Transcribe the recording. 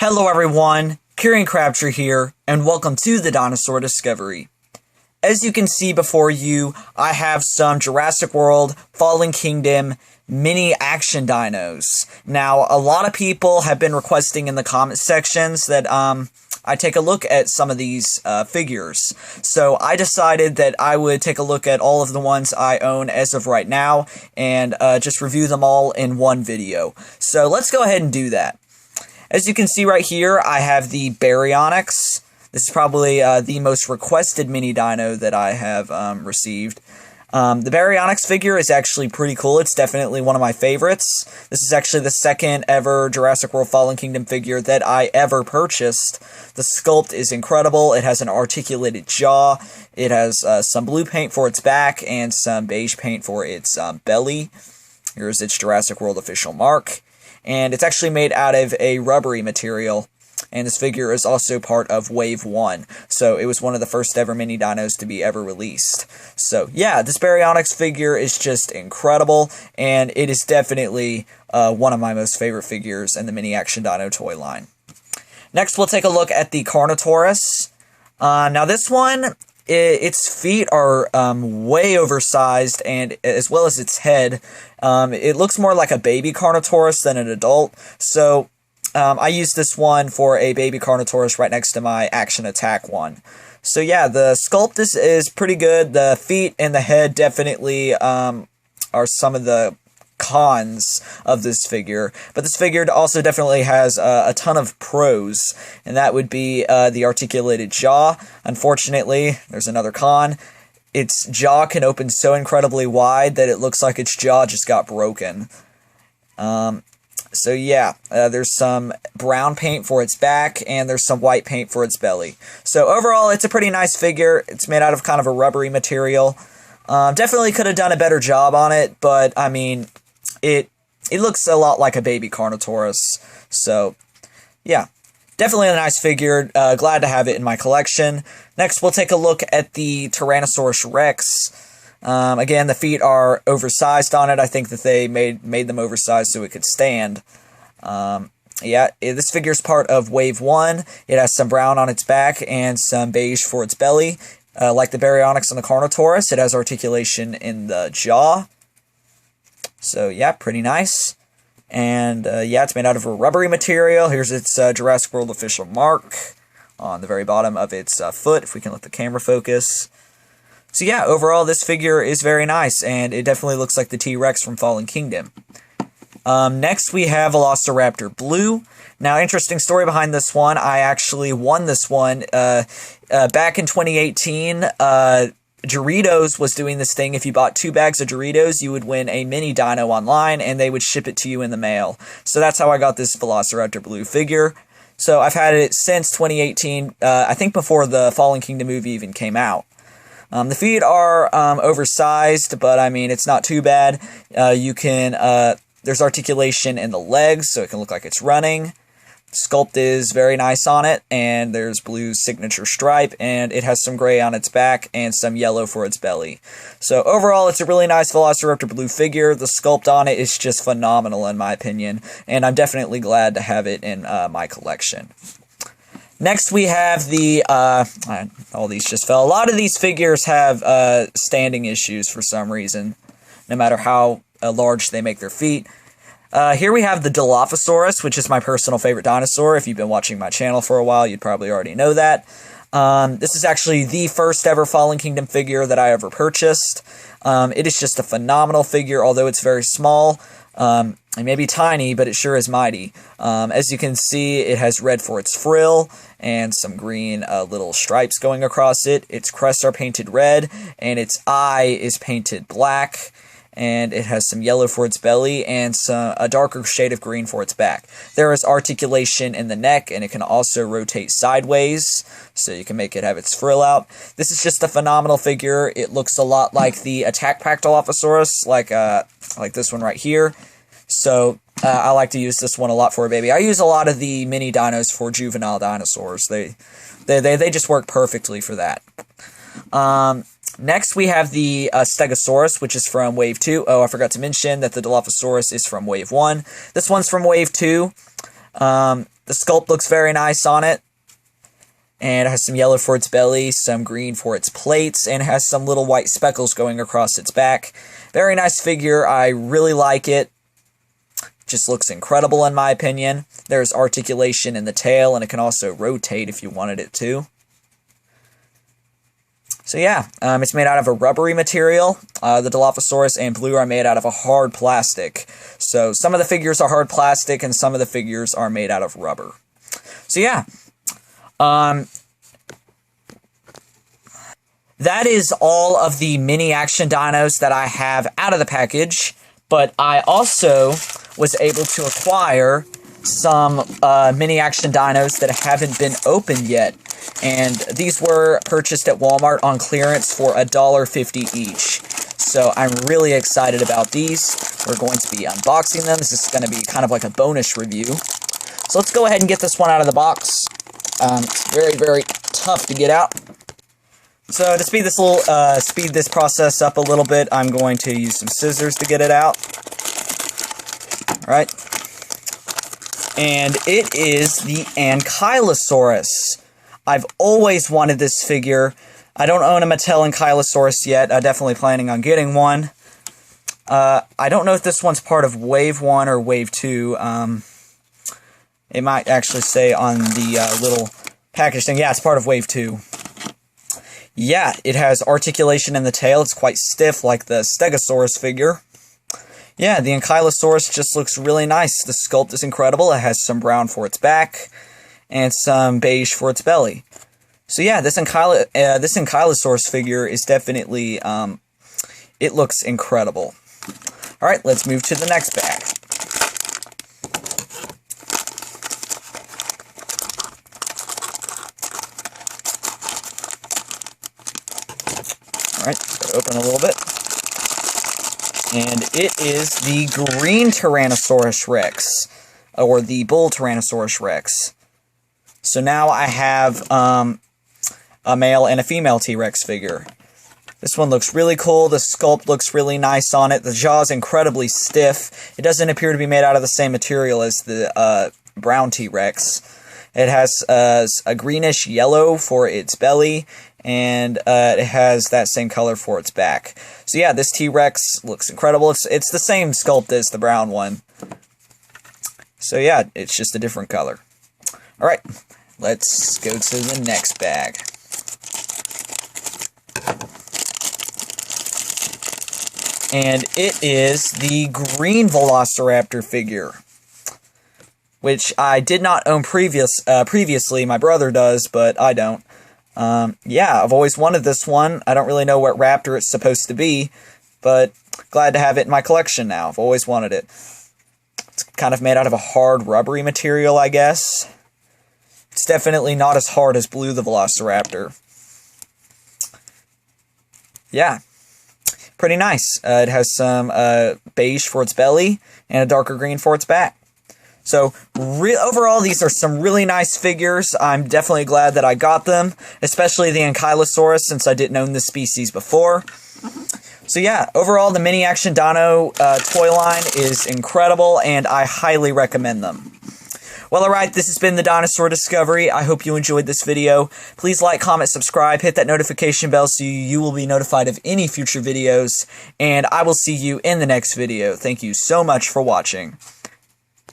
Hello everyone, Kieran Crabtree here, and welcome to the Dinosaur Discovery. As you can see before you, I have some Jurassic World Fallen Kingdom mini action dinos. Now, a lot of people have been requesting in the comment sections that I take a look at some of these figures. So I decided that I would take a look at all of the ones I own as of right now and just review them all in one video. So let's go ahead and do that. As you can see right here, I have the Baryonyx. This is probably the most requested mini dino that I have received. The Baryonyx figure is actually pretty cool. It's definitely one of my favorites. This is actually the second ever Jurassic World Fallen Kingdom figure that I ever purchased. The sculpt is incredible. It has an articulated jaw. It has some blue paint for its back and some beige paint for its belly. Here's its Jurassic World official mark. And it's actually made out of a rubbery material. And this figure is also part of Wave 1. So it was one of the first ever mini dinos to be ever released. So yeah, this Baryonyx figure is just incredible. And it is definitely one of my most favorite figures in the mini action dino toy line. Next, we'll take a look at the Carnotaurus. Now this one, its feet are way oversized, and as well as its head. It looks more like a baby Carnotaurus than an adult. So I used this one for a baby Carnotaurus right next to my Action Attack one. So yeah, the sculpt is pretty good. The feet and the head definitely are some of the cons of this figure. But this figure also definitely has a ton of pros, and that would be the articulated jaw. Unfortunately, there's another con. Its jaw can open so incredibly wide that it looks like its jaw just got broken. So yeah, there's some brown paint for its back, and there's some white paint for its belly. So overall, it's a pretty nice figure. It's made out of kind of a rubbery material. Definitely could have done a better job on it, but I mean, it looks a lot like a baby Carnotaurus. So yeah, definitely a nice figure. Glad to have it in my collection. Next, we'll take a look at the Tyrannosaurus Rex. Again, the feet are oversized on it. I think that they made them oversized so it could stand. Yeah, this figure is part of Wave 1. It has some brown on its back and some beige for its belly. Like the Baryonyx and the Carnotaurus, it has articulation in the jaw. So yeah, pretty nice. And yeah, it's made out of a rubbery material. Here's its Jurassic World official mark on the very bottom of its foot, if we can let the camera focus. So yeah, overall, this figure is very nice, and it definitely looks like the T-Rex from Fallen Kingdom. Next, we have Velociraptor Blue. Now, interesting story behind this one. I actually won this one back in 2018. Doritos was doing this thing. If you bought 2 bags of Doritos, you would win a mini dino online, and they would ship it to you in the mail. So that's how I got this Velociraptor Blue figure. So I've had it since 2018, I think before the Fallen Kingdom movie even came out. The feet are oversized, but I mean, it's not too bad. There's articulation in the legs, so it can look like it's running. Sculpt is very nice on it, and there's blue signature stripe, and it has some gray on its back and some yellow for its belly. So overall, it's a really nice Velociraptor Blue figure. The sculpt on it is just phenomenal in my opinion, and I'm definitely glad to have it in my collection. Next, we have the, all these just fell. A lot of these figures have standing issues for some reason, no matter how large they make their feet. Here we have the Dilophosaurus, which is my personal favorite dinosaur. If you've been watching my channel for a while, you'd probably already know that. This is actually the first ever Fallen Kingdom figure that I ever purchased. It is just a phenomenal figure, although it's very small. It may be tiny, but it sure is mighty. As you can see, it has red for its frill and some green little stripes going across it. Its crests are painted red, and its eye is painted black. And it has some yellow for its belly and a darker shade of green for its back. There is articulation in the neck, and it can also rotate sideways, so you can make it have its frill out. This is just a phenomenal figure. It looks a lot like the Attack Pack Dilophosaurus, like this one right here. So I like to use this one a lot for a baby. I use a lot of the mini dinos for juvenile dinosaurs. They just work perfectly for that. Next, we have the Stegosaurus, which is from Wave 2. Oh, I forgot to mention that the Dilophosaurus is from Wave 1. This one's from Wave 2. The sculpt looks very nice on it. And it has some yellow for its belly, some green for its plates, and it has some little white speckles going across its back. Very nice figure. I really like it. Just looks incredible in my opinion. There's articulation in the tail, and it can also rotate if you wanted it to. So yeah, it's made out of a rubbery material. The Dilophosaurus and Blue are made out of a hard plastic. So some of the figures are hard plastic, and some of the figures are made out of rubber. So yeah. That is all of the mini action dinos that I have out of the package, but I also was able to acquire some mini action dinos that haven't been opened yet, and these were purchased at Walmart on clearance for $1.50 each. So I'm really excited about these. We're going to be unboxing them. This is going to be kind of like a bonus review. So let's go ahead and get this one out of the box. It's very, very tough to get out. So to speed this process up a little bit, I'm going to use some scissors to get it out. All right. And it is the Ankylosaurus. I've always wanted this figure. I don't own a Mattel Ankylosaurus yet. I'm definitely planning on getting one. I don't know if this one's part of Wave 1 or Wave 2. It might actually say on the little package thing. Yeah, it's part of Wave 2. Yeah, it has articulation in the tail. It's quite stiff like the Stegosaurus figure. Yeah, the Ankylosaurus just looks really nice. The sculpt is incredible. It has some brown for its back and some beige for its belly. So yeah, this Ankylosaurus figure is definitely, it looks incredible. Alright, let's move to the next bag. Alright, gotta open a little bit. And it is the green Tyrannosaurus Rex, or the bull Tyrannosaurus Rex. So now I have a male and a female T-Rex figure. This one looks really cool. The sculpt looks really nice on it. The jaw's incredibly stiff. It doesn't appear to be made out of the same material as the brown T-Rex. It has a greenish yellow for its belly, and it has that same color for its back. So yeah, this T-Rex looks incredible. It's the same sculpt as the brown one. So yeah, it's just a different color. Alright, let's go to the next bag. And it is the green Velociraptor figure, which I did not own previously. My brother does, but I don't. Yeah, I've always wanted this one. I don't really know what raptor it's supposed to be, but glad to have it in my collection now. I've always wanted it. It's kind of made out of a hard, rubbery material, I guess. It's definitely not as hard as Blue the Velociraptor. Yeah, pretty nice. It has some beige for its belly and a darker green for its back. So, overall, these are some really nice figures. I'm definitely glad that I got them, especially the Ankylosaurus, since I didn't own this species before. So yeah, overall, the Mini Action Dino toy line is incredible, and I highly recommend them. Well, alright, this has been the Dinosaur Discovery. I hope you enjoyed this video. Please like, comment, subscribe, hit that notification bell so you will be notified of any future videos, and I will see you in the next video. Thank you so much for watching.